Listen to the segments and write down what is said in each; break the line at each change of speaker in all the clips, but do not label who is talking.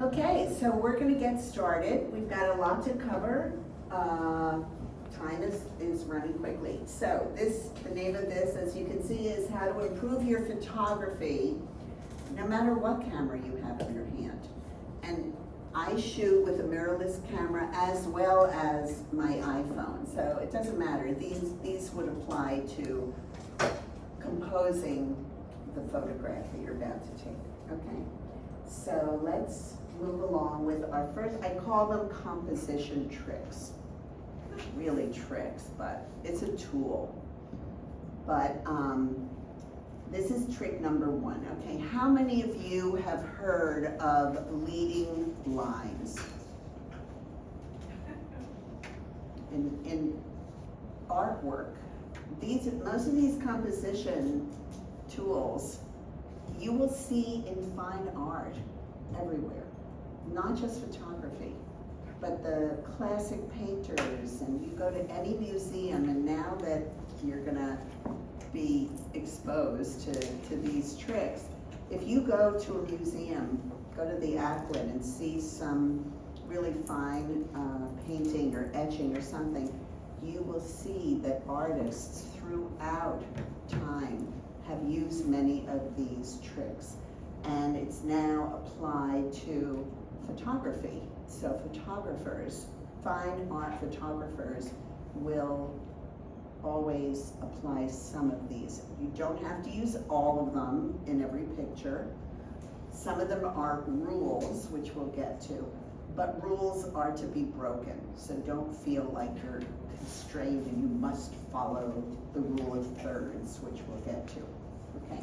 Okay, so we're gonna get started. We've got a lot to cover. Time is running quickly. So the name of this, as you can see, is how to improve your photography, no matter what camera you have in your hand. And I shoot with a mirrorless camera as well as my iPhone, so it doesn't matter. These would apply to composing the photograph that you're about to take, okay? So let's move along with our first, I call them composition tricks. Not really tricks, but it's a tool. But this is trick number one, okay? How many of you have heard of leading lines? In artwork, most of these composition tools, you will see in fine art everywhere, not just photography, but the classic painters, and you go to any museum, and now that you're gonna be exposed to these tricks, if you go to a museum, go to the Acklin and see some really fine painting or etching or something, you will see that artists throughout time have used many of these tricks, and it's now applied to photography. So photographers, fine art photographers, will always apply some of these. You don't have to use all of them in every picture. Some of them are rules, which we'll get to, but rules are to be broken, so don't feel like you're constrained and you must follow the rule of thirds, which we'll get to, okay?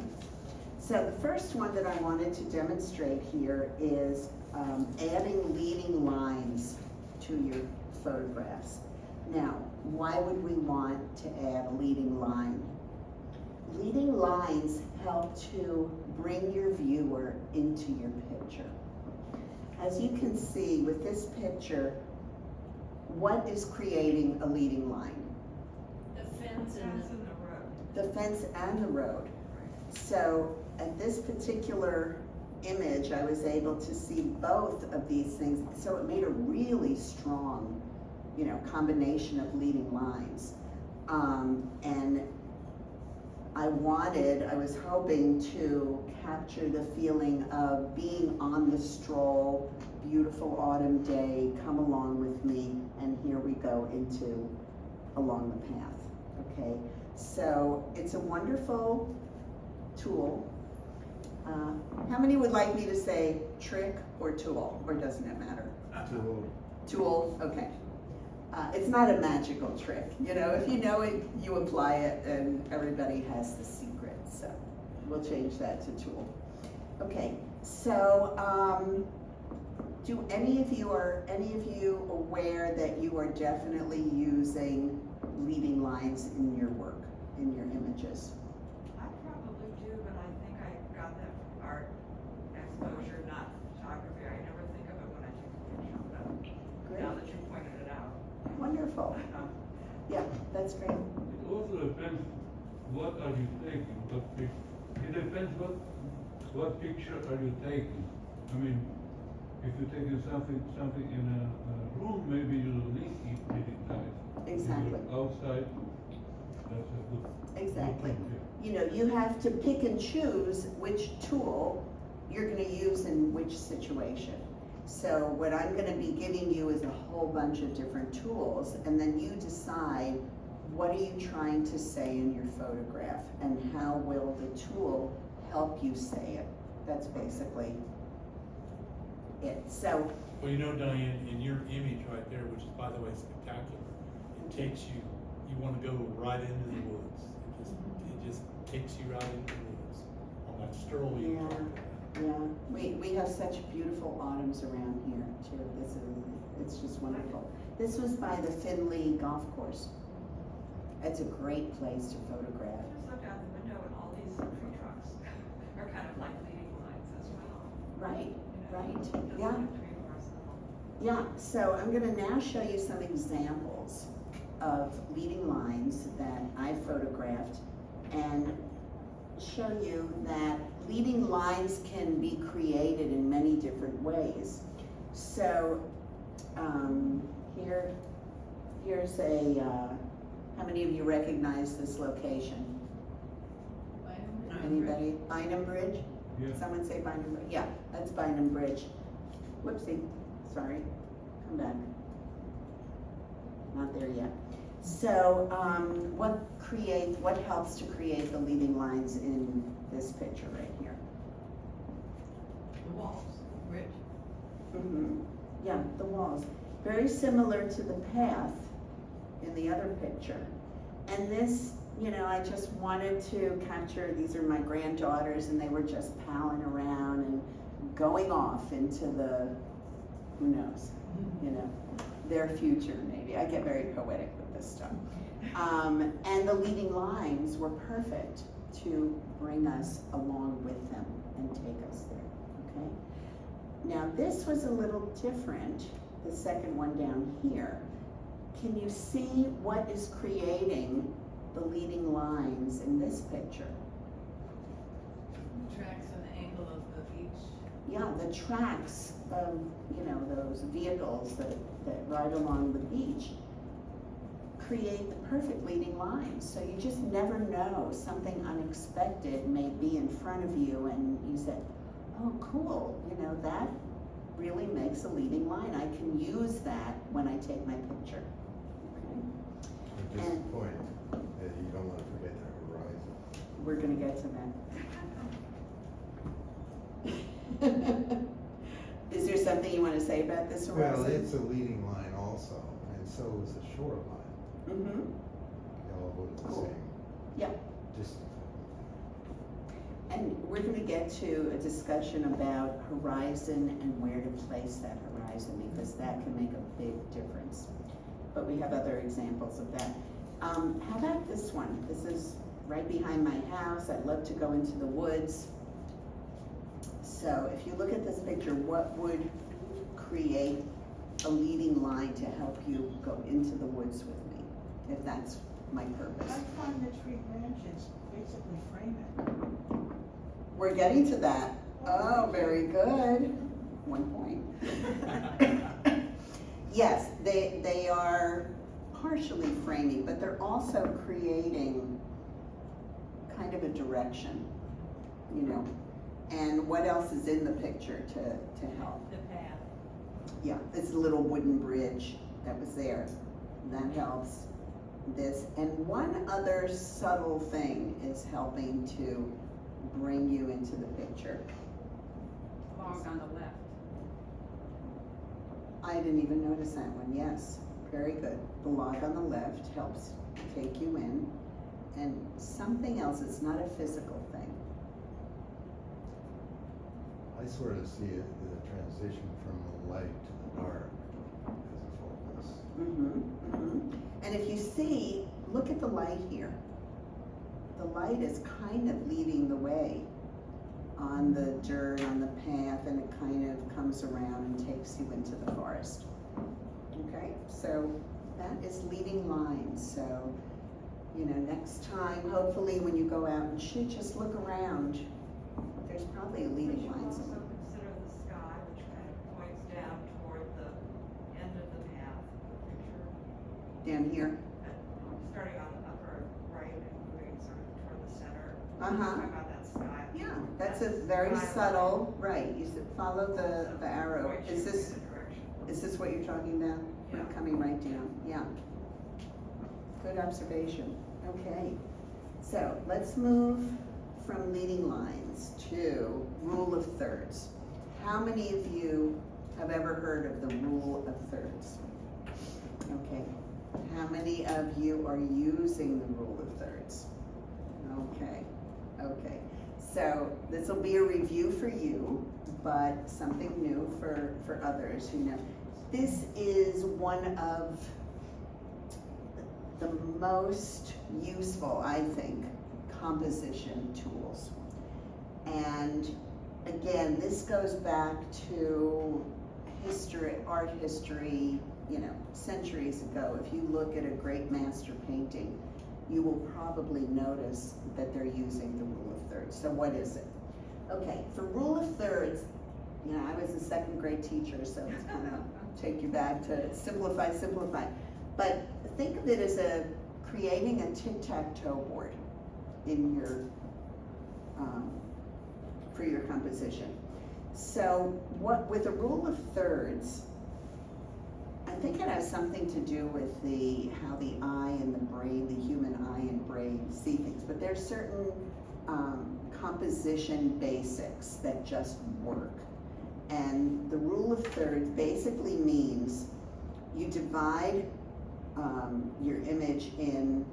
So the first one that I wanted to demonstrate here is adding leading lines to your photographs. Now, why would we want to add a leading line? Leading lines help to bring your viewer into your picture. As you can see with this picture, what is creating a leading line?
The fence and the road.
The fence and the road. So at this particular image, I was able to see both of these things. So it made a really strong, combination of leading lines. And I was hoping to capture the feeling of being on the stroll, beautiful autumn day, come along with me, and here we go along the path, okay? So it's a wonderful tool. How many would like me to say trick or tool, or doesn't it matter?
Tool.
Tool, okay. It's not a magical trick, if you know it, you apply it, and everybody has the secret, so we'll change that to tool. Okay, so are any of you aware that you are definitely using leading lines in your work, in your images?
I probably do, but I think I got that from art exposure, not photography. I never think of it when I take a picture, but
Great.
now that you pointed it out.
Wonderful. Yeah, that's great.
It also depends what are you taking, it depends what picture are you taking. I mean, if you're taking something in a room, maybe you don't need leading lines.
Exactly.
If you're outside, that's a good.
Exactly.
Good
You have to pick and choose which tool you're gonna use in which situation. So what I'm gonna be giving you is a whole bunch of different tools, and then you decide what are you trying to say in your photograph, and how will the tool help you say it. That's basically it. So,
Well, Diane, in your image right there, which is, by the way, spectacular, it takes you, you want to go right into the woods. It just takes you right into the woods on that stroll you
Yeah.
talked about.
yeah, we have such beautiful autumns around here too. It's just wonderful. This was by the Finley Golf Course. It's a great place to photograph.
I just looked out the window and all these tree trunks are kind of like leading lines as well.
Right, right,
It doesn't
yeah.
have to be horizontal.
Yeah, so I'm gonna now show you some examples of leading lines that I photographed, and show you that leading lines can be created in many different ways. So, here's how many of you recognize this location? Anybody? Bynum Bridge?
Yeah.
Someone say Bynum Bridge? Yeah, that's Bynum Bridge. Whoopsie, sorry, come back. Not there yet. So, what helps to create the leading lines in this picture right here?
The walls, bridge.
Yeah, the walls. Very similar to the path in the other picture. And this, I just wanted to capture, these are my granddaughters, and they were just palling around and going off into the, who knows, their future maybe. I get very poetic with this stuff. And the leading lines were perfect to bring us along with them and take us there, okay? Now this was a little different, the second one down here. Can you see what is creating the leading lines in this picture?
Tracks and the angle of the beach.
Yeah, the tracks of, those vehicles that ride along the beach create the perfect leading lines. So you just never know, something unexpected may be in front of you and you say, oh, cool, that really makes a leading line. I can use that when I take my picture.
At this point, you don't want to forget the horizon.
We're gonna get to that. Is there something you want to say about this horizon?
Well, it's a leading line also, and so is the shoreline.
Mm-hmm.
They all go to the
Cool.
same
Yeah.
distance.
And we're gonna get to a discussion about horizon and where to place that horizon, because that can make a big difference. But we have other examples of that. How about this one? This is right behind my house. I'd love to go into the woods. So if you look at this picture, what would create a leading line to help you go into the woods with me, if that's my purpose?
I find the tree branches basically frame it.
We're getting to that. Oh, very good. 1 point. Yes, they are partially framing, but they're also creating kind of a direction, And what else is in the picture to help?
The path.
Yeah, this little wooden bridge that was there. That helps. This, and one other subtle thing is helping to bring you into the picture.
Log on the left.
I didn't even notice that one, yes, very good. The log on the left helps take you in. And something else, it's not a physical thing.
I sort of see it, the transition from the light to the dark as a focus.
And if you see, look at the light here. The light is kind of leading the way on the dirt, on the path, and it kind of comes around and takes you into the forest. Okay, so that is leading lines. So, next time, hopefully when you go out and shoot, just look around. There's probably a
Would
leading
you
line
also
somewhere.
consider the sky, which kind of points down toward the end of the path, picture?
Down here.
Starting on the upper right and moving sort of toward the center.
Uh-huh.
Talking about that sky.
Yeah, that's a very subtle, right, you should follow the arrow.
Point you
Is this,
in the direction.
is this what you're talking about?
Yeah.
Coming right down, yeah. Good observation, okay. So let's move from leading lines to rule of thirds. How many of you have ever heard of the rule of thirds? Okay, how many of you are using the rule of thirds? Okay. Okay, so this will be a review for you, but something new for others who know. This is one of the most useful, I think, composition tools. And again, this goes back to history, art history, centuries ago. If you look at a great master painting, you will probably notice that they're using the rule of thirds. So what is it? Okay, for rule of thirds, you know, I was a second grade teacher, so it's kind of take you back to simplify. But think of it as creating a tic-tac-toe board in your, for your composition. So with a rule of thirds, I think it has something to do with how the eye and the brain, the human eye and brain see things, but there's certain composition basics that just work. And the rule of thirds basically means you divide your image in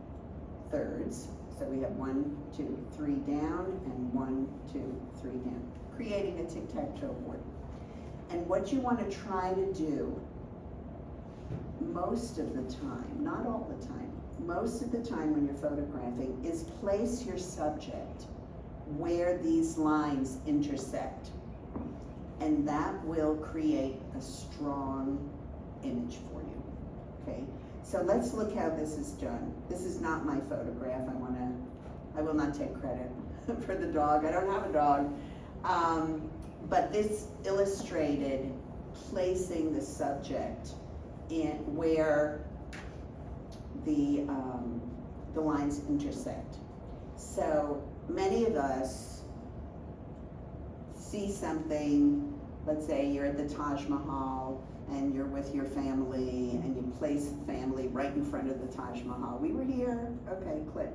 thirds. So we have 1, 2, 3 down, and 1, 2, 3 down, creating a tic-tac-toe board. And what you want to try to do most of the time, not all the time, most of the time when you're photographing, is place your subject where these lines intersect. And that will create a strong image for you, okay? So let's look how this is done. This is not my photograph. I will not take credit for the dog. I don't have a dog. But this illustrated placing the subject in where the lines intersect. So many of us see something, let's say you're at the Taj Mahal and you're with your family and you place the family right in front of the Taj Mahal. We were here, okay, click.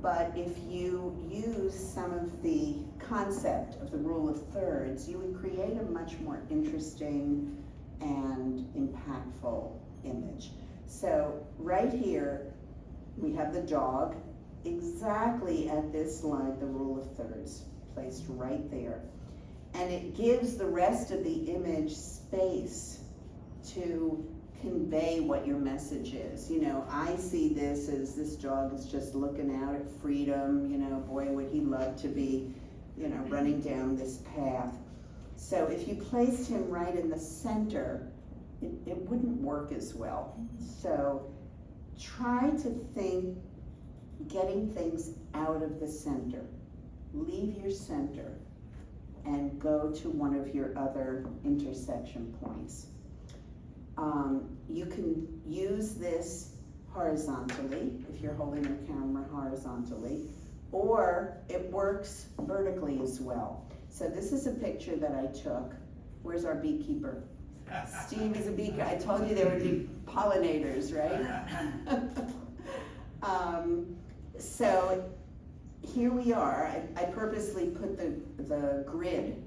But if you use some of the concept of the rule of thirds, you would create a much more interesting and impactful image. So right here, we have the dog exactly at this line, the rule of thirds, placed right there. And it gives the rest of the image space to convey what your message is. You know, I see this as this dog is just looking out at freedom, you know, boy, would he love to be, you know, running down this path. So if you placed him right in the center, it wouldn't work as well. So try to think getting things out of the center. Leave your center and go to one of your other intersection points. You can use this horizontally if you're holding your camera horizontally, or it works vertically as well. So this is a picture that I took. Where's our beekeeper? Steve is a beekeeper. I told you there would be pollinators, right? So here we are. I purposely put the grid,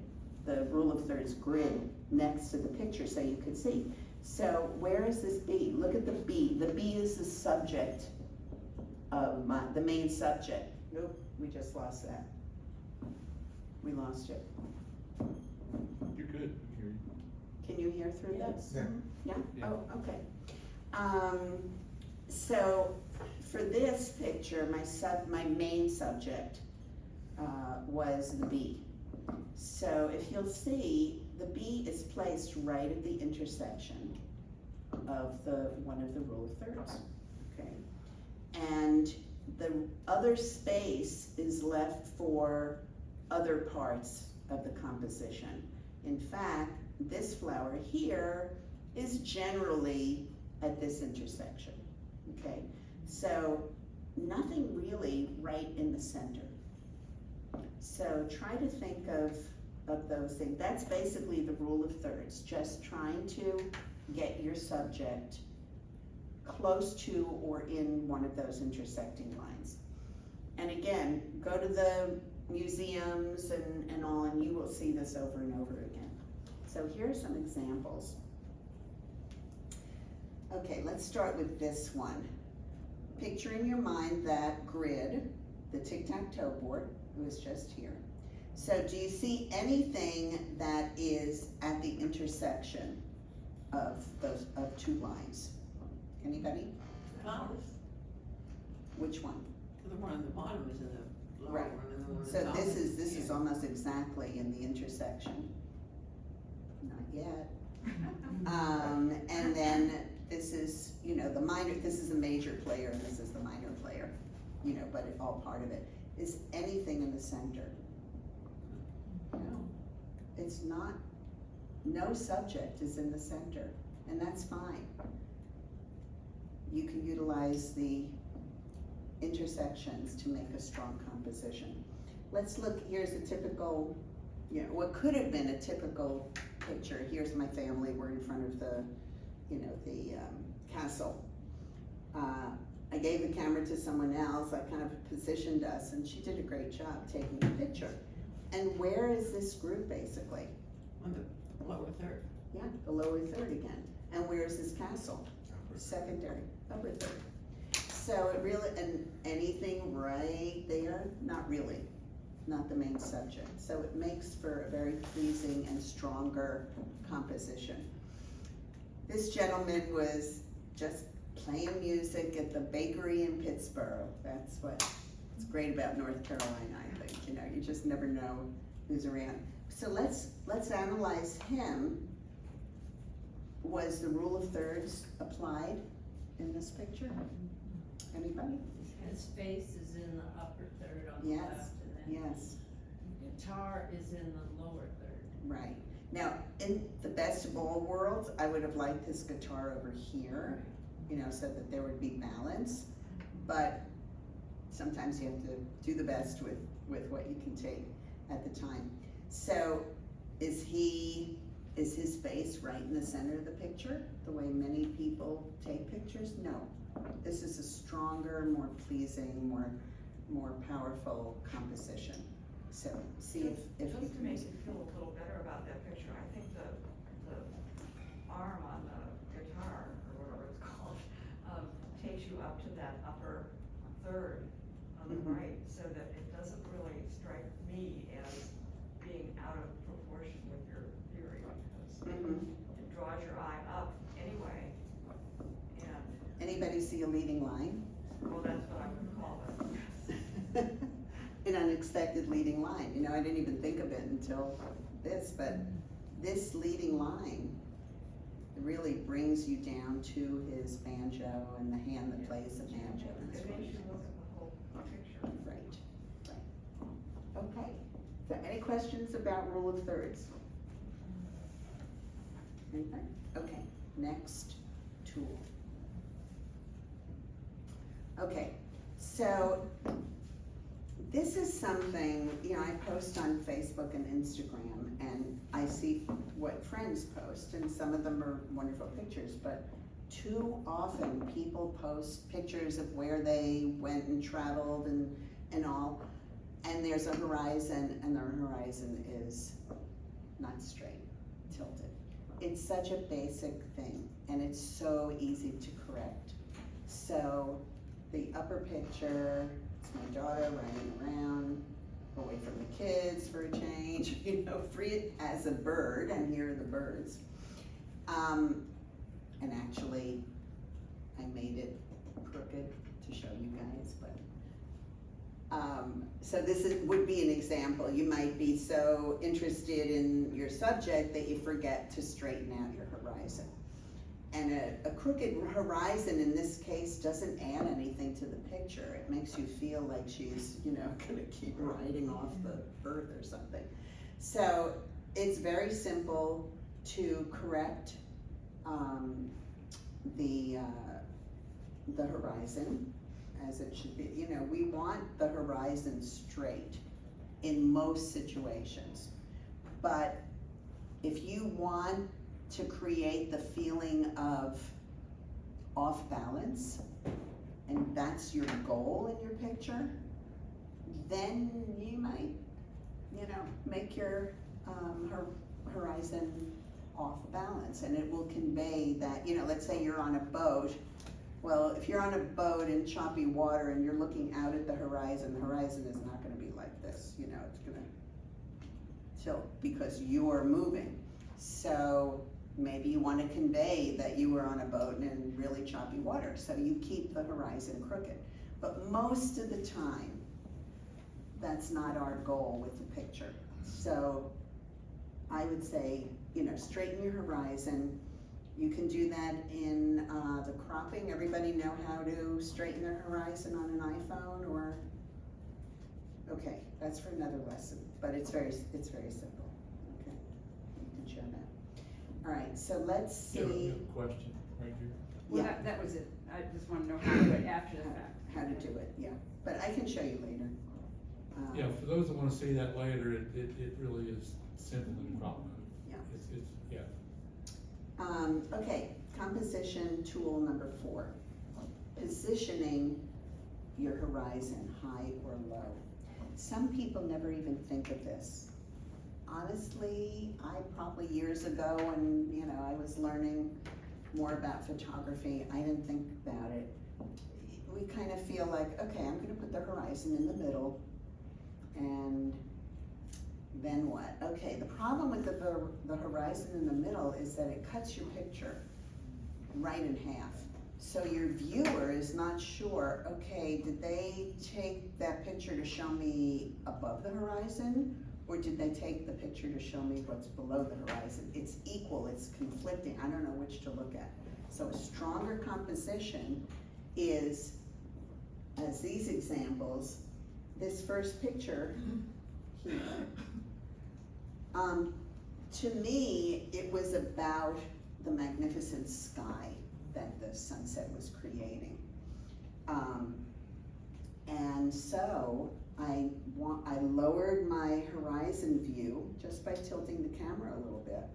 the rule of thirds grid, next to the picture so you could see. So where is this bee? Look at the bee. The bee is the subject of the main subject. Nope, we just lost that. We lost it.
You're good.
Can you hear through this?
Yeah.
Yeah?
Yeah.
Oh, okay. So for this picture, my main subject was the bee. So if you'll see, the bee is placed right at the intersection of one of the rule of thirds, okay? And the other space is left for other parts of the composition. In fact, this flower here is generally at this intersection, okay? So nothing really right in the center. So try to think of those things. That's basically the rule of thirds, just trying to get your subject close to or in one of those intersecting lines. And again, go to the museums and all, and you will see this over and over again. So here are some examples. Okay, let's start with this one. Picture in your mind that grid, the tic-tac-toe board, it was just here. So do you see anything that is at the intersection of two lines? Anybody?
Flowers.
Which one?
The one on the bottom is in the lower
Right.
one, and the one on the
So
top.
this is almost exactly in the intersection. Not yet. And then this is, you know, the minor, this is a major player and this is the minor player, you know, but it all part of it. Is anything in the center? it's not, no subject is in the center, and that's fine. You can utilize the intersections to make a strong composition. Let's look, here's a typical, you know, what could have been a typical picture. Here's my family, we're in front of the, you know, the castle. I gave the camera to someone else, I kind of positioned us, and she did a great job taking the picture. And where is this group basically?
On the lower third.
Yeah, the lower third again. And where is this castle? Secondary, upper third. So it really, and anything right there, not really, not the main subject. So it makes for a very pleasing and stronger composition. This gentleman was just playing music at the bakery in Pittsburgh. That's what's great about North Carolina, I think, you know, you just never know who's around. So let's analyze him. Was the rule of thirds applied in this picture? Anybody?
His face is in the upper third on the
Yes,
left, and then
yes,
the guitar is in the lower third.
right. Now, in the best of all worlds, I would have liked this guitar over here, you know, so that there would be balance. But sometimes you have to do the best with what you can take at the time. So is his face right in the center of the picture, the way many people take pictures? No. This is a stronger, more pleasing, more powerful composition. So see if you
Just to
can.
make you feel a little better about that picture, I think the arm on the guitar, or whatever it's called, takes you up to that upper third on the
Mhm.
right, so that it doesn't really strike me as being out of proportion with your theory, because
Mhm.
it draws your eye up anyway, and,
Anybody see a leading line?
well, that's what I would call it.
An unexpected leading line. You know, I didn't even think of it until this, but this leading line really brings you down to his banjo and the hand that plays the banjo. That's
It
really
makes you look at the whole picture.
right, right. Okay, so any questions about rule of thirds? Anything? Okay, next tool. Okay, so this is something, you know, I post on Facebook and Instagram, and I see what friends post, and some of them are wonderful pictures, but too often people post pictures of where they went and traveled and all, and there's a horizon, and the horizon is not straight, tilted. It's such a basic thing, and it's so easy to correct. So the upper picture, it's my daughter running around, away from the kids for a change, you know, free as a bird, and here are the birds. And actually, I made it crooked to show you guys, but, so this would be an example. You might be so interested in your subject that you forget to straighten out your horizon. And a crooked horizon in this case doesn't add anything to the picture. It makes you feel like she's, you know, gonna keep riding off the earth or something. So it's very simple to correct the horizon as it should be. You know, we want the horizon straight in most situations. But if you want to create the feeling of off balance, and that's your goal in your picture, then you might, you know, make your horizon off balance, and it will convey that, you know, let's say you're on a boat. Well, if you're on a boat in choppy water and you're looking out at the horizon is not gonna be like this, you know, it's gonna tilt because you are moving. So maybe you want to convey that you were on a boat in really choppy water, so you keep the horizon crooked. But most of the time, that's not our goal with the picture. So I would say, you know, straighten your horizon. You can do that in the cropping. Everybody know how to straighten their horizon on an iPhone, or? Okay, that's for another lesson, but it's very simple, okay? Alright, so let's
You have
see
a question right here.
Well,
Yeah.
that was it, I just wanna know how to do it after the fact.
how to do it, yeah, but I can show you later.
Yeah, for those that wanna see that later, it really is simple in crop mode.
Yeah.
It's, yeah.
Okay, composition tool number 4, positioning your horizon, high or low. Some people never even think of this. Honestly, I probably years ago when, I was learning more about photography, I didn't think about it. We kind of feel like, okay, I'm gonna put the horizon in the middle, and then what? Okay, the problem with the horizon in the middle is that it cuts your picture right in half. So your viewer is not sure, okay, did they take that picture to show me above the horizon? Or did they take the picture to show me what's below the horizon? It's equal, it's conflicting, I don't know which to look at. So a stronger composition is, as these examples, this first picture here. To me, it was about the magnificent sky that the sunset was creating. And so I lowered my horizon view just by tilting the camera a little bit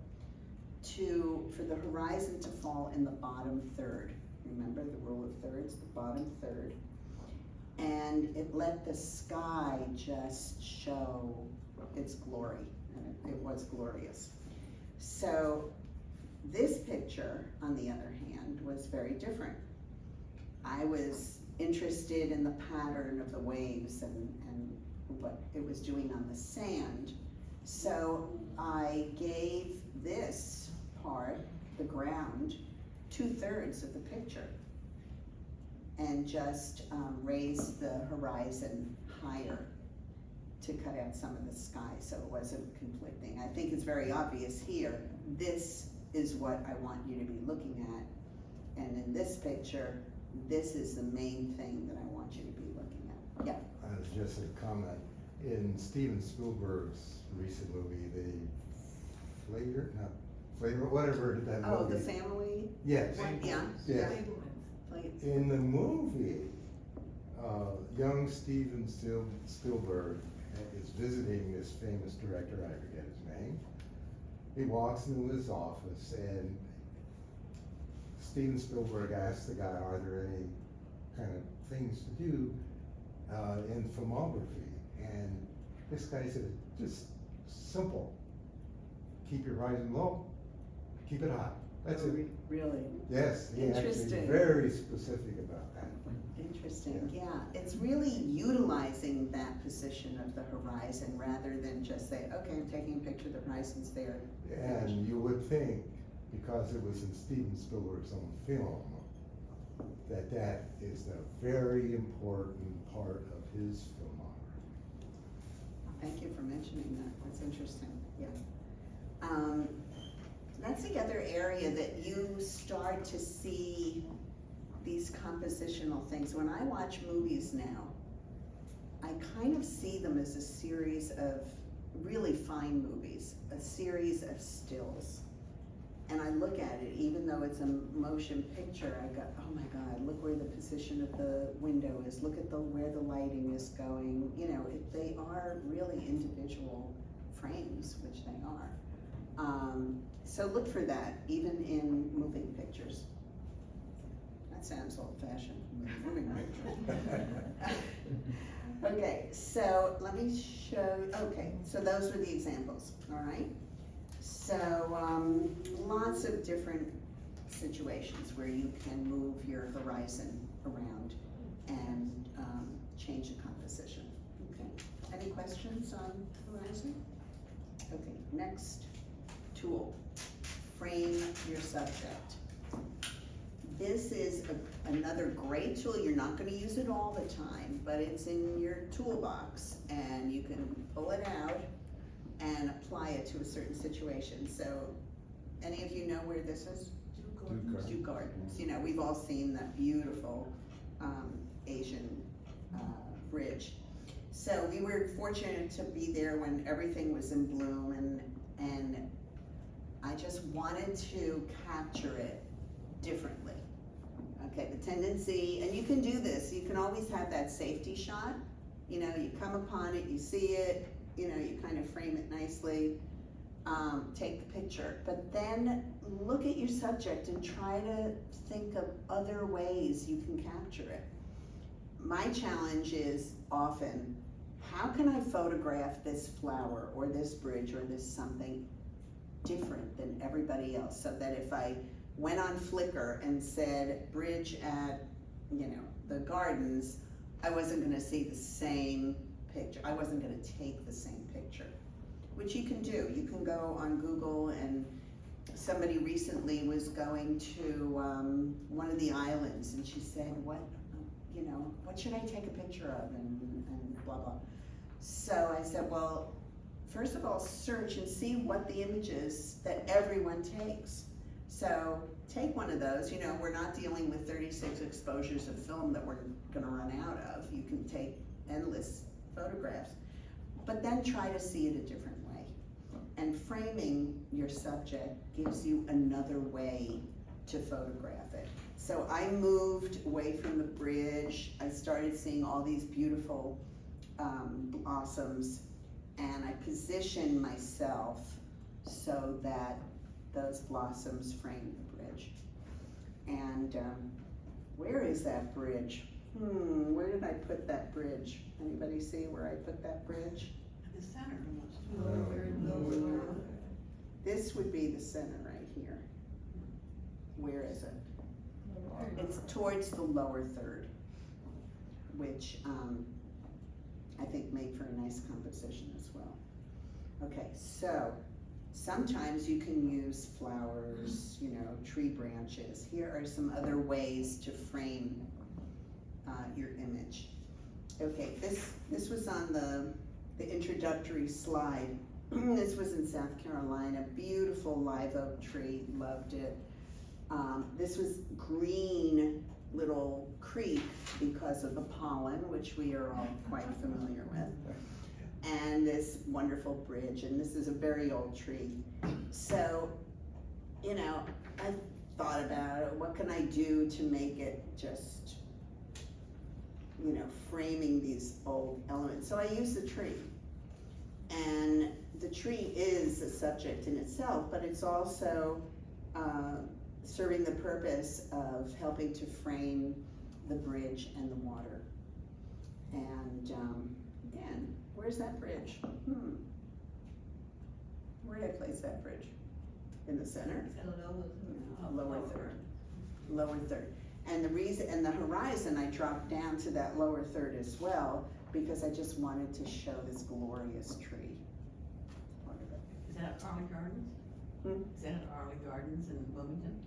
for the horizon to fall in the bottom third. Remember the rule of thirds, the bottom third. And it let the sky just show its glory, and it was glorious. So this picture, on the other hand, was very different. I was interested in the pattern of the waves and what it was doing on the sand. So I gave this part, the ground, 2/3 of the picture, and just raised the horizon higher to cut out some of the sky so it wasn't conflicting. I think it's very obvious here, this is what I want you to be looking at. And in this picture, this is the main thing that I want you to be looking at. Yeah.
Just a comment, in Steven Spielberg's recent movie, whatever that movie.
Oh, the family
Yes,
one, yeah.
yeah.
Like,
In the movie, young Steven Spielberg is visiting this famous director, I forget his name. He walks into his office and Steven Spielberg asks the guy, are there any kind of things to do in filmography? And this guy said, just simple. Keep your horizon low, keep it high. That's it.
Really?
Yes, he actually
Interesting.
very specific about that.
Interesting, yeah. It's really utilizing that position of the horizon rather than just say, okay, I'm taking a picture, the horizon's there.
And you would think, because it was in Steven Spielberg's own film, that is a very important part of his filmography.
Thank you for mentioning that, that's interesting, yeah. That's the other area that you start to see these compositional things. When I watch movies now, I kind of see them as a series of really fine movies, a series of stills. And I look at it, even though it's a motion picture, I go, oh my God, look where the position of the window is, look at where the lighting is going. They are really individual frames, which they are. So look for that, even in moving pictures. That sounds old-fashioned, moving pictures. Okay, so let me show, okay, so those were the examples, all right? So, lots of different situations where you can move your horizon around and change the composition, okay? Any questions on horizon? Okay, next tool, frame your subject. This is another great tool. You're not gonna use it all the time, but it's in your toolbox and you can pull it out and apply it to a certain situation. So, any of you know where this is? Dew Gardens. We've all seen that beautiful Asian bridge. So we were fortunate to be there when everything was in bloom, and I just wanted to capture it differently. Okay, the tendency, and you can do this, you can always have that safety shot. You know, you come upon it, you see it, you know, you kind of frame it nicely, take the picture. But then look at your subject and try to think of other ways you can capture it. My challenge is often, how can I photograph this flower or this bridge or this something different than everybody else, so that if I went on Flickr and said bridge at, you know, the gardens, I wasn't gonna see the same picture. I wasn't gonna take the same picture, which you can do. You can go on Google, and somebody recently was going to one of the islands, and she said, what, you know, what should I take a picture of, and blah, blah. So I said, well, first of all, search and see what the images that everyone takes. So take one of those. You know, we're not dealing with 36 exposures of film that we're gonna run out of. You can take endless photographs, but then try to see it a different way. And framing your subject gives you another way to photograph it. So I moved away from the bridge. I started seeing all these beautiful blossoms, and I positioned myself so that those blossoms frame the bridge. And where is that bridge? Where did I put that bridge? Anybody see where I put that bridge?
In the center almost.
This would be the center right here. Where is it? It's towards the lower third, which I think made for a nice composition as well. Okay, so sometimes you can use flowers, you know, tree branches. Here are some other ways to frame your image. Okay, this was on the introductory slide. This was in South Carolina, beautiful live oak tree, loved it. This was green little creek because of the pollen, which we are all quite familiar with. And this wonderful bridge, and this is a very old tree. So, you know, I thought about it, what can I do to make it just, you know, framing these old elements. So I used the tree. And the tree is a subject in itself, but it's also serving the purpose of helping to frame the bridge and the water. And again, where's that bridge? Where did I place that bridge? In the center? Lower third. Lower third. And the reason, and the horizon, I dropped down to that lower third as well, because I just wanted to show this glorious tree. Part of it.
Is that Arley Gardens? Is that Arley Gardens in Wilmington?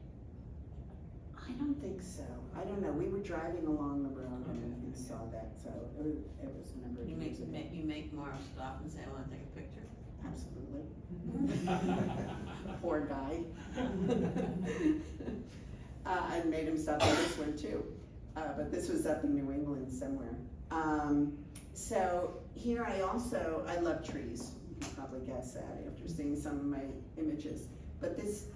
I don't think so. I don't know. We were driving along the road and saw that, so it was a number of
You
years ago.
make Mara stop and say, I wanna take a picture.
Absolutely. Poor guy. I made him stop on this one too, but this was up in New England somewhere. So here I love trees. You can probably guess that after seeing some of my images. But this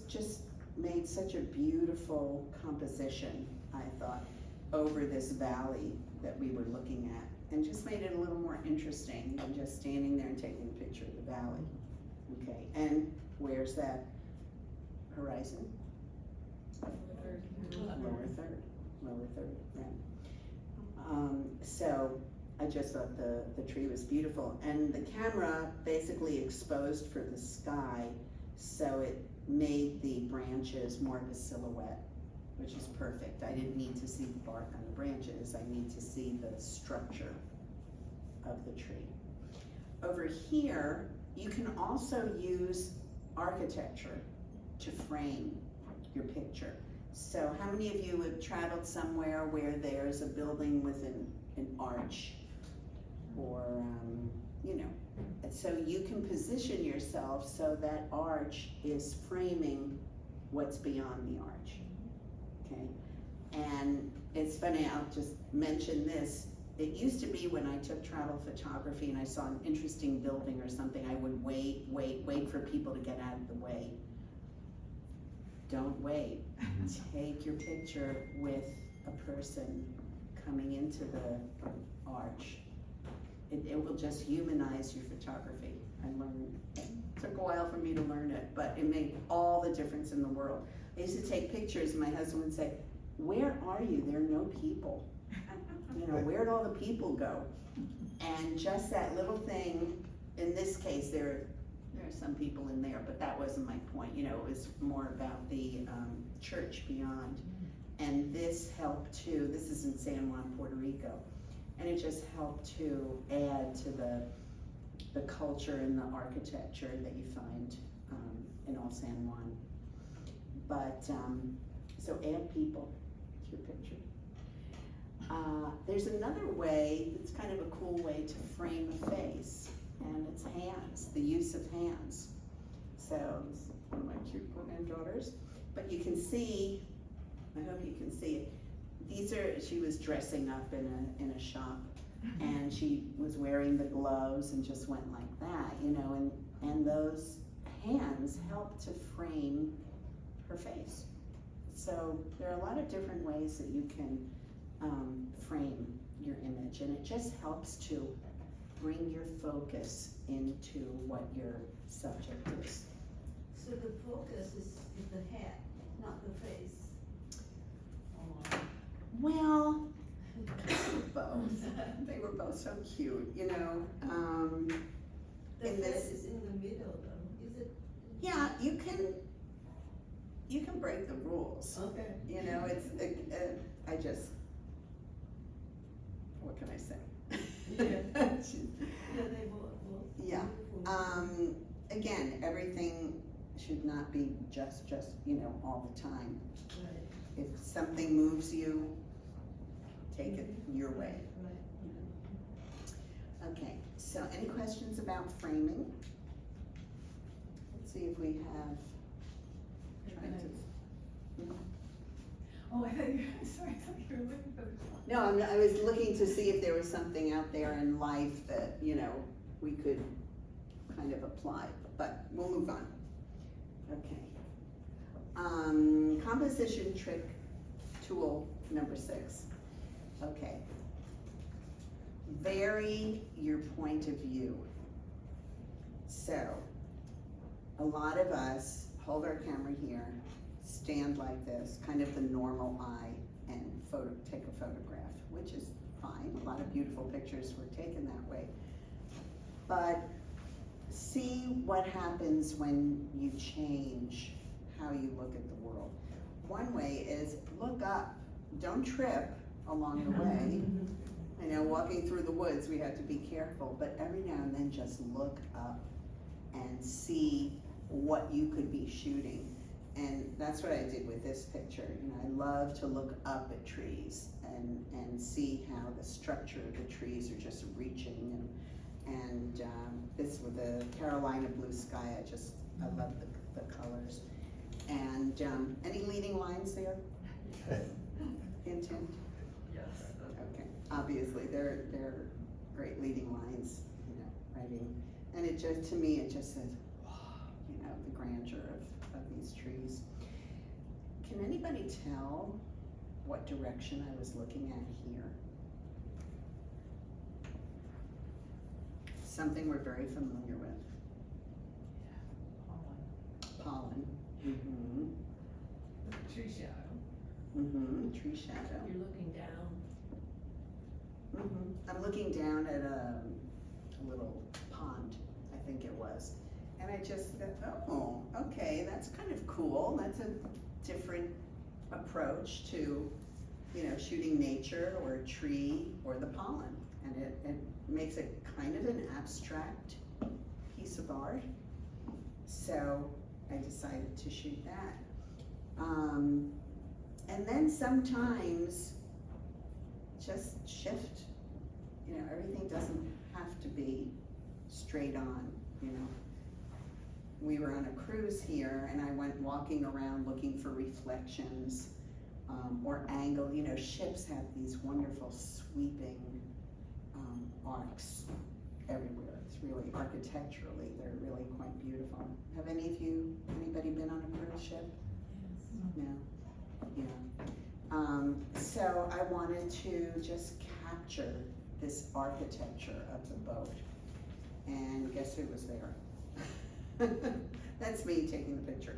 just made such a beautiful composition, I thought, over this valley that we were looking at, and just made it a little more interesting than just standing there and taking a picture of the valley. Okay, and where's that horizon? Lower third, yeah. So I just thought the tree was beautiful, and the camera basically exposed for the sky, so it made the branches more of a silhouette, which is perfect. I didn't need to see the bark on the branches, I need to see the structure of the tree. Over here, you can also use architecture to frame your picture. So how many of you have traveled somewhere where there's a building with an arch? Or, you know, and so you can position yourself so that arch is framing what's beyond the arch, okay? And it's funny, I'll just mention this. It used to be when I took travel photography and I saw an interesting building or something, I would wait for people to get out of the way don't wait. Take your picture with a person coming into the arch. It will just humanize your photography. I learned, it took a while for me to learn it, but it made all the difference in the world. I used to take pictures and my husband would say, where are you? There are no people. You know, where'd all the people go? And just that little thing, in this case, there are some people in there, but that wasn't my point. You know, it was more about the church beyond. And this helped too. This is in San Juan, Puerto Rico. And it just helped to add to the culture and the architecture that you find in all San Juan. But, so add people to your picture. There's another way, it's kind of a cool way to frame a face, and it's hands, the use of hands. So, this is one of my cute granddaughters, but you can see, I hope you can see it. These are, she was dressing up in a shop, and she was wearing the gloves and just went like that, you know, and those hands help to frame her face. So there are a lot of different ways that you can frame your image, and it just helps to bring your focus into what your subject is.
So the focus is the head, not the face.
Well, both. They were both so cute, you know.
The
In
face
this,
is in the middle though, is it?
yeah, you can break the rules.
Okay.
You know, it's I just, what can I say?
Yeah. Yeah, they both.
Yeah.
Beautiful.
Again, everything should not be just you know, all the time.
Right,
If something moves you, take it your way.
right.
Okay, so any questions about framing? Let's see if we have. Trying to-
Oh, I thought you, sorry, I thought you were looking for the clock.
No, I was looking to see if there was something out there in life that, you know, we could kind of apply, but we'll move on. Okay. Composition trick tool number 6. Okay. Vary your point of view. So, a lot of us hold our camera here, stand like this, kind of the normal eye, and take a photograph, which is fine. A lot of beautiful pictures were taken that way. But see what happens when you change how you look at the world. One way is look up, don't trip along the way. I know walking through the woods, we have to be careful, but every now and then just look up and see what you could be shooting. And that's what I did with this picture. You know, I love to look up at trees and see how the structure of the trees are just reaching. And this with the Carolina blue sky, I love the colors. And any leading lines there? Hint, hint.
Yes.
Okay, obviously, they're great leading lines, you know, writing. And it just, to me, it just says, wow, you know, the grandeur of these trees. Can anybody tell what direction I was looking at here? Something we're very familiar with. Pollen. Mm-hmm.
Tree shadow.
Mm-hmm. Tree shadow.
You're looking down.
Mm-hmm. I'm looking down at a little pond, I think it was. And I just thought, oh, okay, that's kind of cool. That's a different approach to, you know, shooting nature or a tree or the pollen. And it makes it kind of an abstract piece of art. So I decided to shoot that. And then sometimes just shift. You know, everything doesn't have to be straight on, you know. We were on a cruise here and I went walking around looking for reflections or angle. You know, ships have these wonderful sweeping arcs everywhere. It's really, architecturally, they're really quite beautiful. Have anybody been on a cruise ship? Yeah. So I wanted to just capture this architecture of the boat. And guess who was there? That's me taking the picture.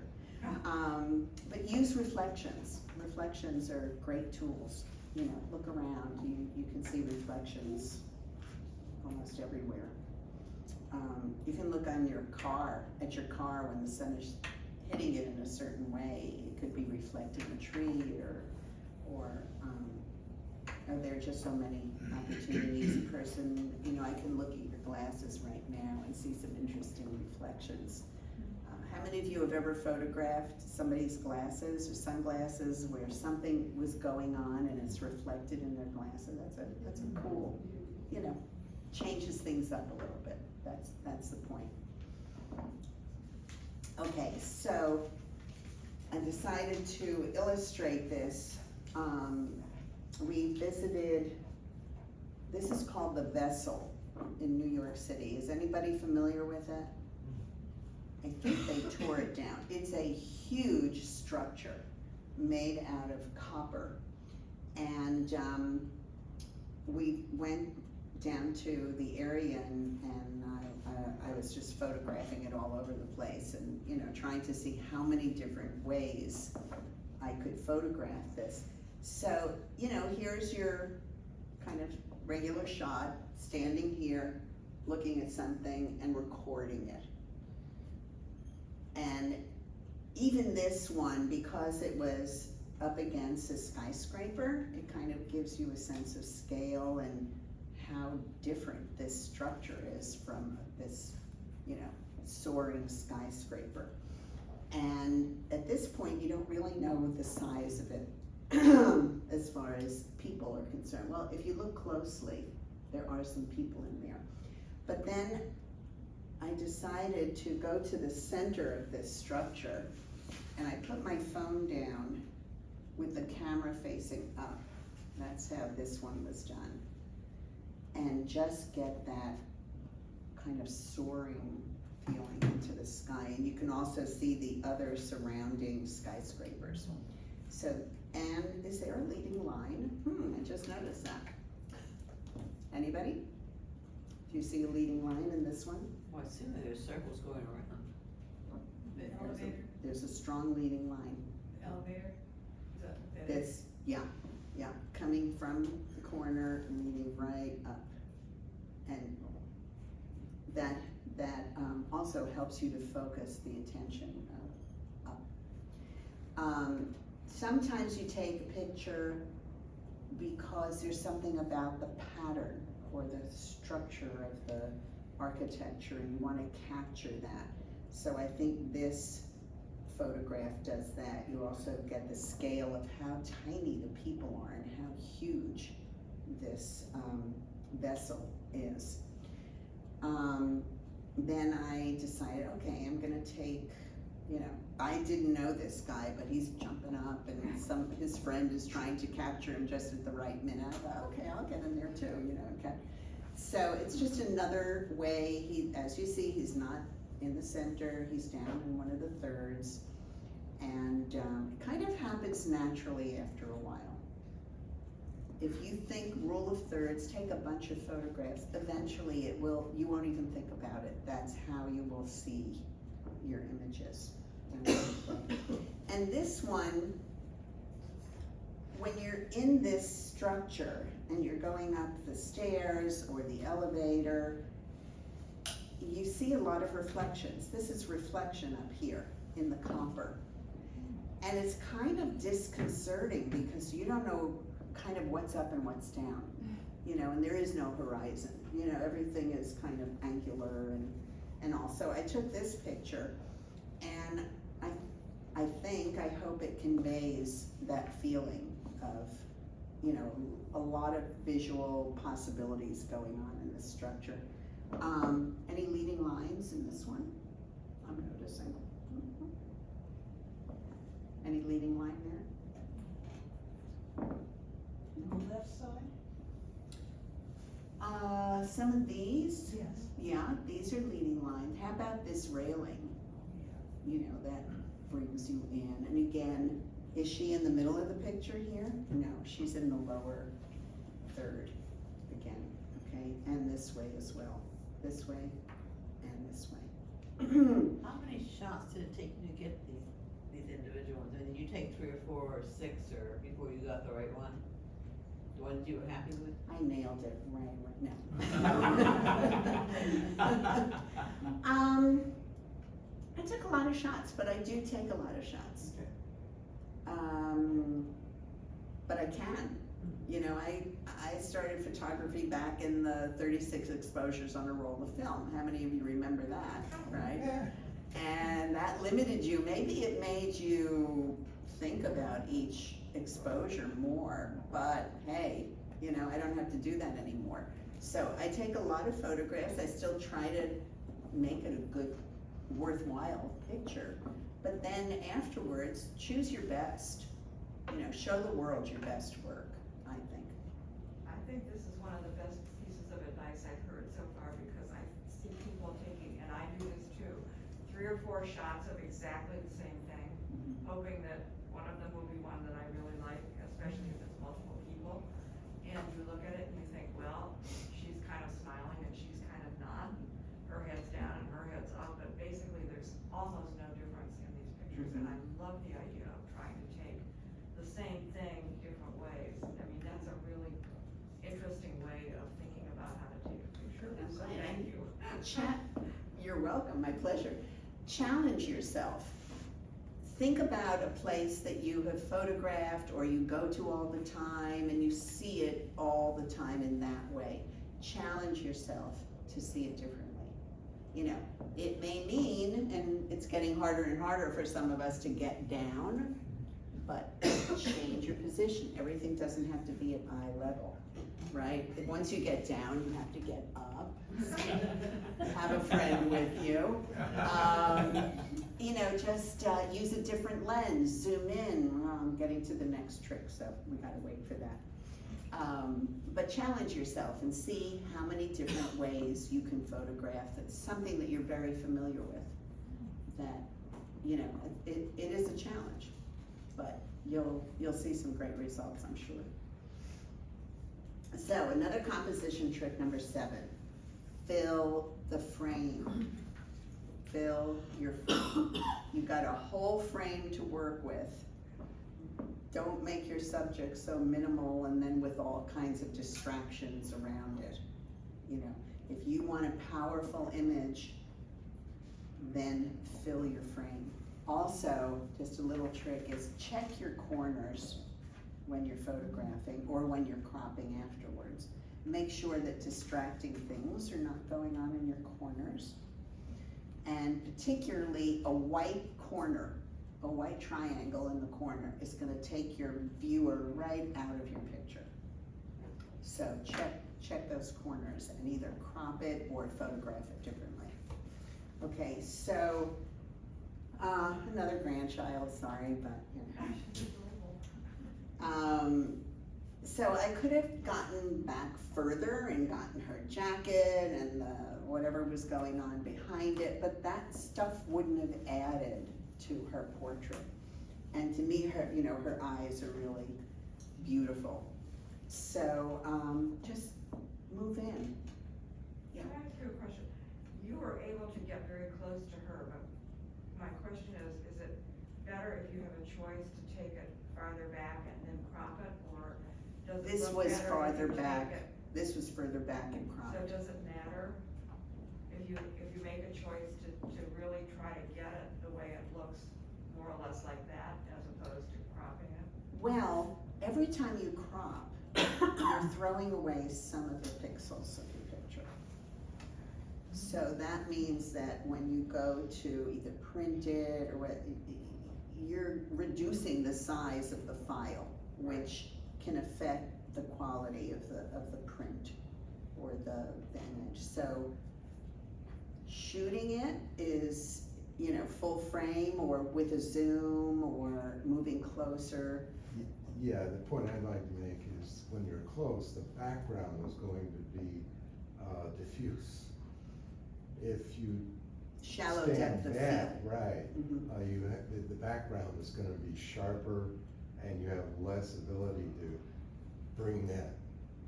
But use reflections. Reflections are great tools. You know, look around, you can see reflections almost everywhere. You can look on your car, at your car when the sun is hitting it in a certain way. It could be reflecting a tree or there are just so many opportunities. A person, you know, I can look at your glasses right now and see some interesting reflections. How many of you have ever photographed somebody's glasses or sunglasses where something was going on and it's reflected in their glasses? That's a cool, you know, changes things up a little bit. That's the point. Okay, so I decided to illustrate this. We visited, this is called the Vessel in New York City. Is anybody familiar with it? I think they tore it down. It's a huge structure made out of copper. And we went down to the area and I was just photographing it all over the place and, you know, trying to see how many different ways I could photograph this. So, you know, here's your kind of regular shot, standing here, looking at something and recording it. And even this one, because it was up against a skyscraper, it kind of gives you a sense of scale and how different this structure is from this, you know, soaring skyscraper. And at this point, you don't really know the size of it as far as people are concerned. Well, if you look closely, there are some people in there. But then I decided to go to the center of this structure and I put my phone down with the camera facing up. That's how this one was done. And just get that kind of soaring feeling into the sky. And you can also see the other surrounding skyscrapers. So, and is there a leading line? I just noticed that. Anybody? Do you see a leading line in this one?
Well, I assume there's circles going around.
The elevator,
There's a strong leading line.
the elevator, is that what that is?
This, yeah, coming from the corner and leading right up. And that also helps you to focus the attention up. Sometimes you take a picture because there's something about the pattern or the structure of the architecture and you want to capture that. So I think this photograph does that. You also get the scale of how tiny the people are and how huge this vessel is. Then I decided, okay, I'm gonna take, you know, I didn't know this guy, but he's jumping up and his friend is trying to capture him just at the right minute. I thought, okay, I'll get in there too, you know, okay. So it's just another way, as you see, he's not in the center, he's down in one of the thirds. And it kind of happens naturally after a while. If you think rule of thirds, take a bunch of photographs, eventually you won't even think about it. That's how you will see your images. And this one, when you're in this structure and you're going up the stairs or the elevator, you see a lot of reflections. This is reflection up here in the copper. And it's kind of disconcerting because you don't know kind of what's up and what's down, you know, and there is no horizon. You know, everything is kind of angular and also I took this picture and I hope it conveys that feeling of, you know, a lot of visual possibilities going on in this structure. Any leading lines in this one? I'm noticing. Any leading line there?
On the left side?
Some of these,
Yes.
yeah, these are leading lines. How about this railing? You know, that brings you in. And again, Is she in the middle of the picture here? No, she's in the lower third again, okay? And this way as well, this way and this way.
How many shots did it take you to get these individual ones? And did you take 3 or 4 or 6 or before you got the right one? The ones you were happy with?
I nailed it no. I took a lot of shots, but I do take a lot of shots.
Okay.
But I can. You know, I started photography back in the 36 exposures on a roll of film. How many of you remember that, right?
Yeah.
And that limited you. Maybe it made you think about each exposure more, but hey, you know, I don't have to do that anymore. So I take a lot of photographs. I still try to make it a good, worthwhile picture. But then afterwards, choose your best. You know, show the world your best work, I think.
I think this is one of the best pieces of advice I've heard so far, because I see people taking, and I do this too, 3 or 4 shots of exactly the same thing, hoping that one of them will be one that I really like, especially if it's multiple people. And you look at it and you think, well, she's kind of smiling and she's kind of not. Her head's down and her head's up, but basically there's almost no difference in these pictures. And I love the idea of trying to take the same thing different ways. I mean, that's a really interesting way of thinking about how to take a picture. So thank you.
You're welcome, my pleasure. Challenge yourself. Think about a place that you have photographed or you go to all the time and you see it all the time in that way. Challenge yourself to see it differently. You know, it may mean, and it's getting harder and harder for some of us to get down, but change your position. Everything doesn't have to be at eye level, right? Once you get down, you have to get up. Have a friend with you. You know, just use a different lens, zoom in. Well, I'm getting to the next trick, so we gotta wait for that. But challenge yourself and see how many different ways you can photograph. That's something that you're very familiar with. That, you know, it is a challenge, but you'll see some great results, I'm sure. So another composition trick, number 7, fill the frame. Fill your frame. You've got a whole frame to work with. Don't make your subject so minimal and then with all kinds of distractions around it. You know, if you want a powerful image, then fill your frame. Also, just a little trick is check your corners when you're photographing or when you're cropping afterwards. Make sure that distracting things are not going on in your corners. And particularly a white corner, a white triangle in the corner is gonna take your viewer right out of your picture. So check those corners and either crop it or photograph it differently. Okay, so, another grandchild, sorry, but, you know. So I could have gotten back further and gotten her jacket and whatever was going on behind it, but that stuff wouldn't have added to her portrait. And to me, her, you know, her eyes are really beautiful. So just move in. Yeah.
Can I ask you a question? You were able to get very close to her, but my question is it better if you have a choice to take it farther back and then crop it, or does it
This
look
was
better if
farther
you take
back.
it-
This was further back and
So
cropped.
does it matter if you make a choice to really try to get it the way it looks more or less like that as opposed to cropping it?
Well, every time you crop, you're throwing away some of the pixels of your picture. So that means that when you go to either print it or what, you're reducing the size of the file, which can affect the quality of the print or the image. So shooting it is, you know, full frame or with a zoom or moving closer.
Yeah, the point I'd like to make is when you're close, the background is going to be diffuse. If you
shallow
stand
depth of
back,
field.
right.
Mhm.
You have, the background is gonna be sharper, and you have less ability to bring that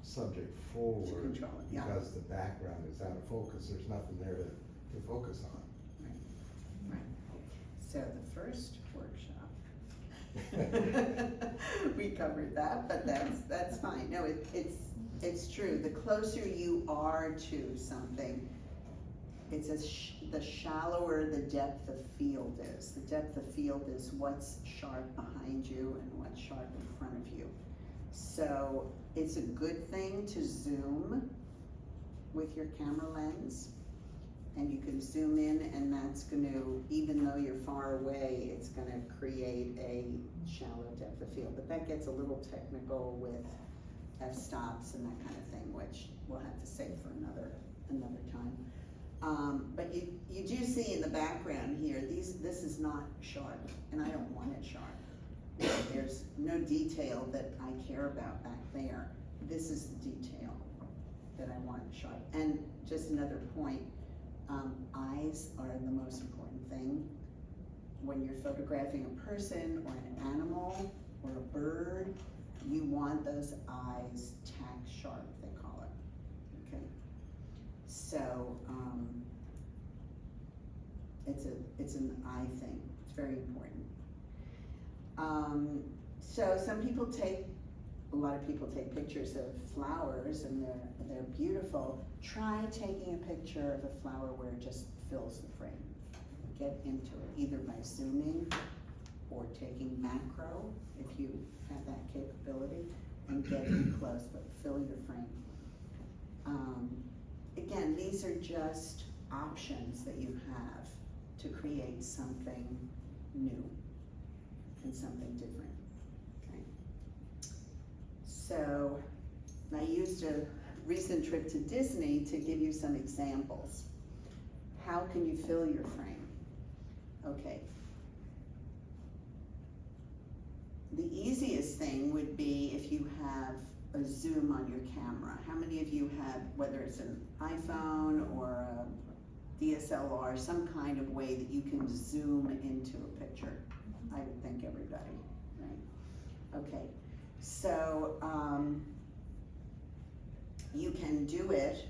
subject forward.
control it, yeah.
Because the background is out of focus, there's nothing there to focus on.
Right. So the first workshop, we covered that, but that's fine. No, it's true. The closer you are to something, it's the shallower the depth of field is. The depth of field is what's sharp behind you and what's sharp in front of you. So it's a good thing to zoom with your camera lens. And you can zoom in, and that's gonna, even though you're far away, it's gonna create a shallow depth of field. But that gets a little technical with f-stops and that kind of thing, which we'll have to save for another time. But you do see in the background here, this is not sharp, and I don't want it sharp. There's no detail that I care about back there. This is the detail that I want sharp. And just another point, eyes are the most important thing. When you're photographing a person or an animal or a bird, you want those eyes tack sharp, they call it, okay? So, it's an eye thing, it's very important. So a lot of people take pictures of flowers and they're beautiful. Try taking a picture of a flower where it just fills the frame. Get into it, either by zooming or taking macro, if you have that capability, and getting close, but fill your frame. Again, these are just options that you have to create something new and something different, okay? So, I used a recent trip to Disney to give you some examples. How can you fill your frame? Okay. The easiest thing would be if you have a zoom on your camera. How many of you have, whether it's an iPhone or a DSLR, some kind of way that you can zoom into a picture? I would think everybody, right? Okay, so you can do it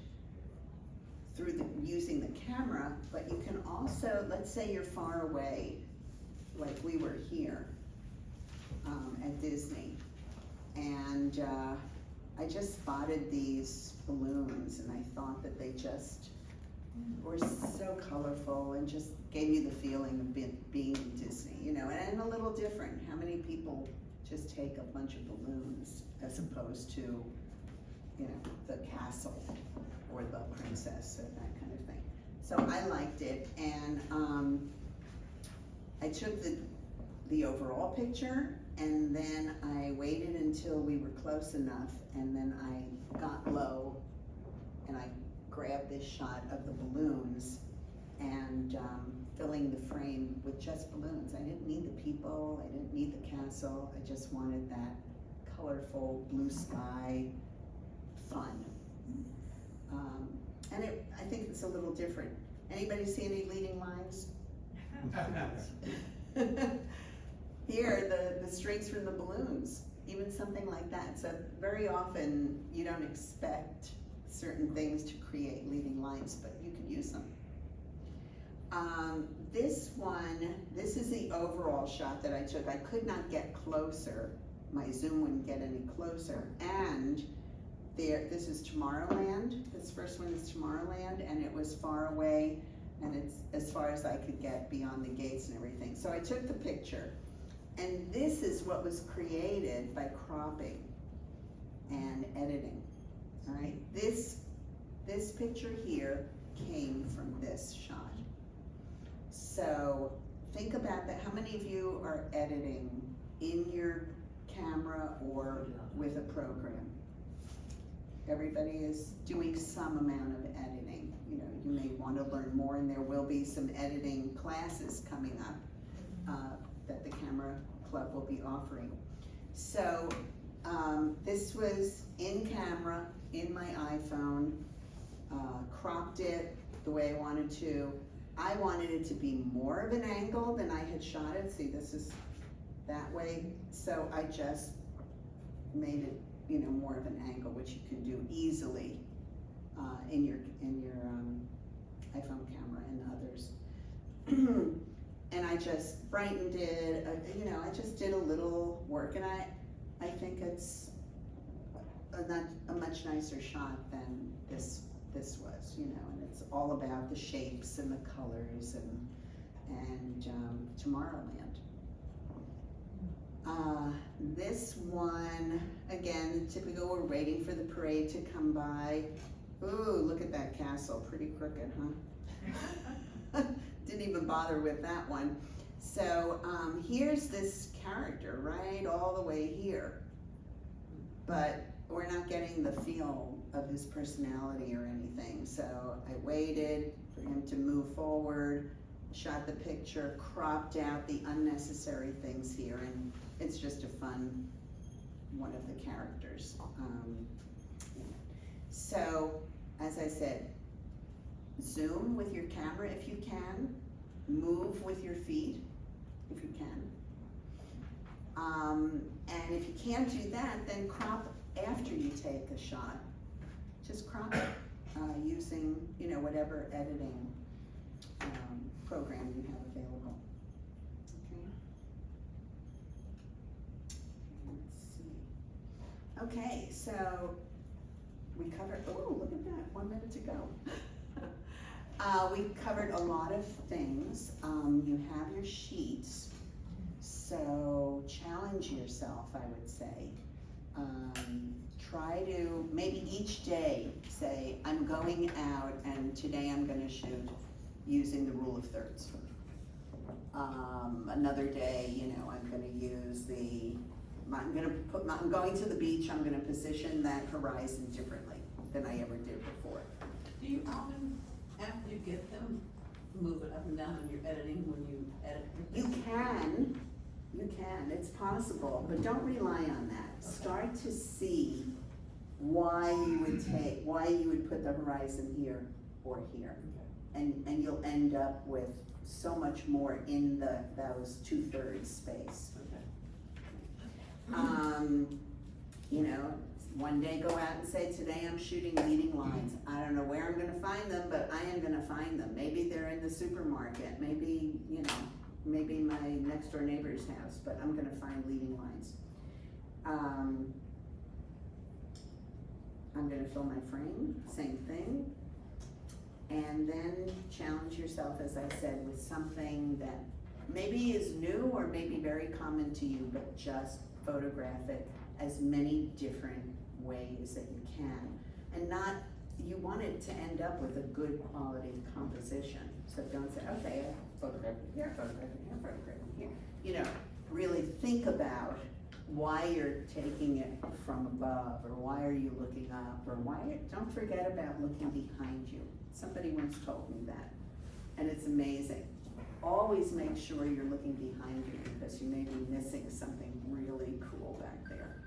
through using the camera, but you can also, let's say you're far away, like we were here at Disney, and I just spotted these balloons, and I thought that they just were so colorful and just gave you the feeling of being in Disney, you know, and a little different. How many people just take a bunch of balloons as opposed to, you know, the castle or the princess or that kind of thing? So I liked it, and I took the overall picture, and then I waited until we were close enough, and then I got low, and I grabbed this shot of the balloons, and filling the frame with just balloons. I didn't need the people, I didn't need the castle, I just wanted that colorful blue sky fun. And I think it's a little different. Anybody see any leading lines? Here, the strings from the balloons, even something like that. So very often you don't expect certain things to create leading lines, but you can use them. This is the overall shot that I took. I could not get closer. My zoom wouldn't get any closer. And this is Tomorrowland. This first one is Tomorrowland, and it was far away, and it's as far as I could get beyond the gates and everything. So I took the picture, and this is what was created by cropping and editing. All right, this picture here came from this shot. So think about that. How many of you are editing in your camera or with a program? Everybody is doing some amount of editing. You know, you may want to learn more, and there will be some editing classes coming up that the Camera Club will be offering. So this was in camera, in my iPhone, cropped it the way I wanted to, I wanted it to be more of an angle than I had shot it. See, this is that way. So I just made it, you know, more of an angle, which you can do easily in your iPhone camera and others. And I just brightened it, you know, I just did a little work, and I think it's a much nicer shot than this was, you know, and it's all about the shapes and the colors and Tomorrowland. This one, again, typical, we're waiting for the parade to come by. Ooh, look at that castle, pretty crooked, huh? Didn't even bother with that one. So here's this character, right, all the way here. But we're not getting the feel of his personality or anything. So I waited for him to move forward, shot the picture, cropped out the unnecessary things here, and it's just a fun one of the characters. So, as I said, zoom with your camera if you can, move with your feet if you can. And if you can't do that, then crop after you take a shot. Just crop it using, you know, whatever editing program you have available. Okay. Let's see. Okay, so we covered, oh, look at that, 1 minute to go. We covered a lot of things. You have your sheets, so challenge yourself, I would say. Try to, maybe each day, say, I'm going out and today I'm gonna shoot using the rule of thirds. Another day, you know, I'm gonna use I'm going to the beach, I'm gonna position that horizon differently than I ever did before.
Do you often, after you get them, move it up and down when you're editing, when you edit?
You can, it's possible, but don't rely on that.
Okay.
Start to see why you would put the horizon here or here.
Okay.
And you'll end up with so much more in those 2/3 space.
Okay.
You know, one day go out and say, today I'm shooting leading lines. I don't know where I'm gonna find them, but I am gonna find them. Maybe they're in the supermarket, maybe, you know, maybe my next door neighbor's house, but I'm gonna find leading lines. I'm gonna fill my frame, same thing. And then challenge yourself, as I said, with something that maybe is new or maybe very common to you, but just photograph it as many different ways that you can. And you want it to end up with a good quality composition. So don't say, okay, photograph it here, photograph it here, photograph it here. You know, really think about why you're taking it from above, or why are you looking up, or don't forget about looking behind you. Somebody once told me that, and it's amazing. Always make sure you're looking behind you, because you may be missing something really cool back there.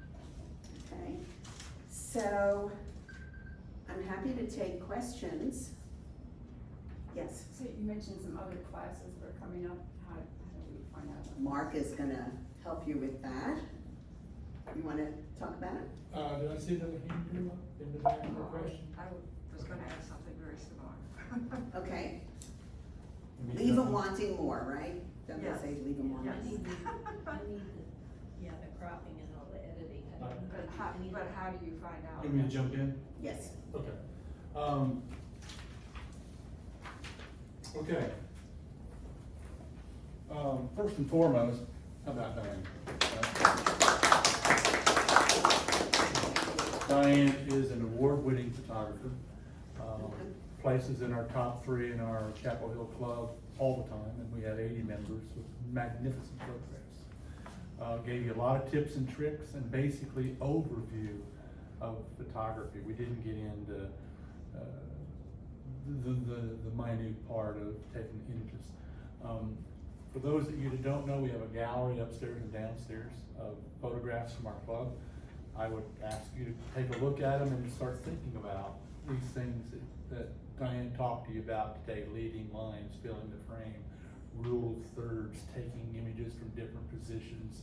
Okay, so I'm happy to take questions. Yes?
So you mentioned some other classes that are coming up, how do we find out?
Mark is gonna help you with that. You wanna talk about it?
Did I see the hand here in the back of the question?
I was gonna add something very similar.
Okay,
Let me
leave
jump
them
in.
wanting more, right? Don't they
Yes.
say leave them
Yes.
wanting?
Yeah, the cropping and all the editing. I don't know.
But how do you find out?
You want me to jump in?
Yes.
Okay. Okay. First and foremost, how about Diane? Diane is an award-winning photographer. Places in our top 3 in our Chapel Hill Club all the time, and we have 80 members with magnificent photographs. Gave you a lot of tips and tricks and basically overview of photography. We didn't get into the minute part of taking images. For those of you that don't know, we have a gallery upstairs and downstairs of photographs from our club. I would ask you to take a look at them and start thinking about these things that Diane talked to you about today, leading lines, filling the frame, rule of thirds, taking images from different positions,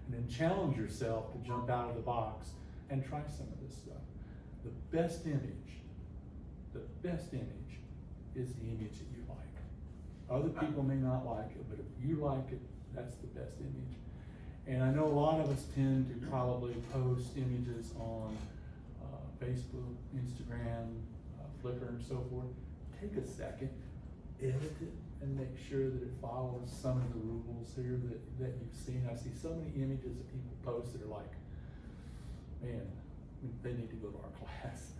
and then challenge yourself to jump out of the box and try some of this stuff. The best image is the image that you like. Other people may not like it, but if you like it, that's the best image. And I know a lot of us tend to probably post images on Facebook, Instagram, Flickr, and so forth. Take a second, edit it, and make sure that it follows some of the rules here that you've seen. I see so many images that people post that are like, man, they need to go to our class.